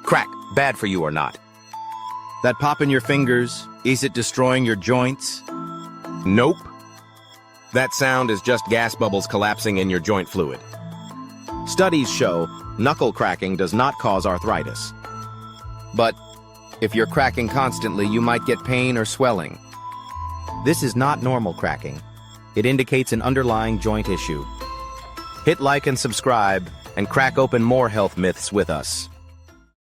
Crack, bad for you or not? That pop in your fingers, is it destroying your joints? Nope. That sound is just gas bubbles collapsing in your joint fluid. Studies show knuckle cracking does not cause arthritis. But if you're cracking constantly, you might get pain or swelling. This is not normal cracking. It indicates an underlying joint issue. Hit like and subscribe, and crack open more health myths with us.